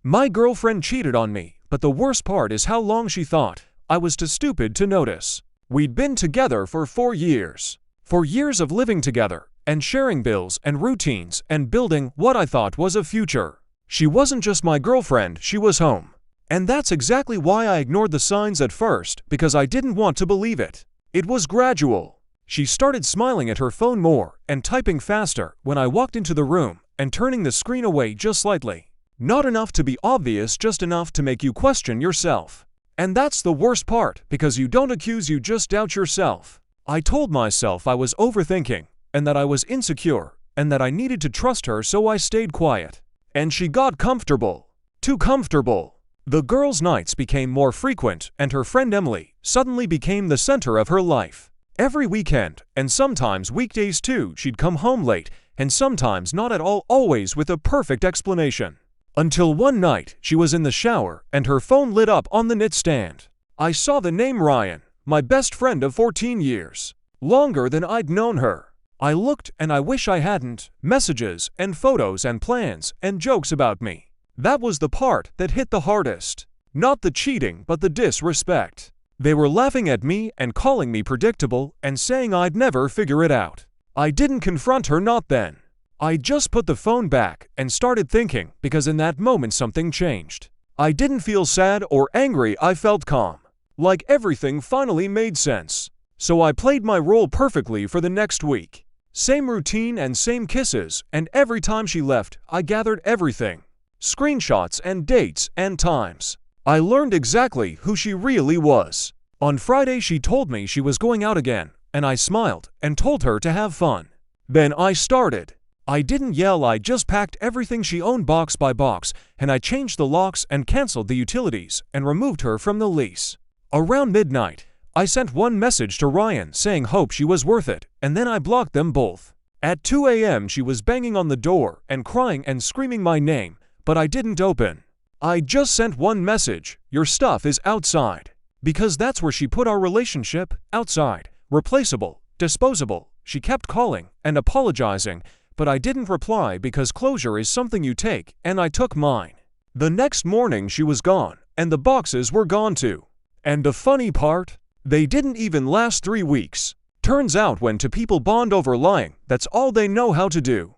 My girlfriend cheated on me, but the worst part is how long she thought I was too stupid to notice. We'd been together for 4 years. 4 years of living together, and sharing bills and routines and building what I thought was a future. She wasn't just my girlfriend, she was home. And that's exactly why I ignored the signs at first, because I didn't want to believe it. It was gradual. She started smiling at her phone more and typing faster when I walked into the room and turning the screen away just slightly. Not enough to be obvious, just enough to make you question yourself. And that's the worst part, because you don't accuse, you just doubt yourself. I told myself I was overthinking, and that I was insecure, and that I needed to trust her, so I stayed quiet. And she got comfortable. Too comfortable. The girls' nights became more frequent, and her friend Emily suddenly became the center of her life. Every weekend, and sometimes weekdays too, she'd come home late, and sometimes not at all, always with a perfect explanation. Until one night, she was in the shower, and her phone lit up on the nightstand. I saw the name Ryan, my best friend of 14 years. Longer than I'd known her. I looked, and I wish I hadn't. Messages, and photos, and plans, and jokes about me. That was the part that hit the hardest. Not the cheating, but the disrespect. They were laughing at me and calling me predictable and saying I'd never figure it out. I didn't confront her, not then. I just put the phone back and started thinking, because in that moment something changed. I didn't feel sad or angry, I felt calm. Like everything finally made sense. So I played my role perfectly for the next week. Same routine and same kisses, and every time she left, I gathered everything. Screenshots and dates and times. I learned exactly who she really was. On Friday she told me she was going out again, and I smiled and told her to have fun. Then I started. I didn't yell, I just packed everything she owned box by box, and I changed the locks and canceled the utilities and removed her from the lease. Around midnight, I sent one message to Ryan saying hope she was worth it, and then I blocked them both. At 2 a.m. she was banging on the door and crying and screaming my name, but I didn't open. I just sent one message, your stuff is outside. Because that's where she put our relationship, outside, replaceable, disposable. She kept calling and apologizing, but I didn't reply because closure is something you take, and I took mine. The next morning she was gone, and the boxes were gone too. And the funny part? They didn't even last 3 weeks. Turns out when two people bond over lying, that's all they know how to do.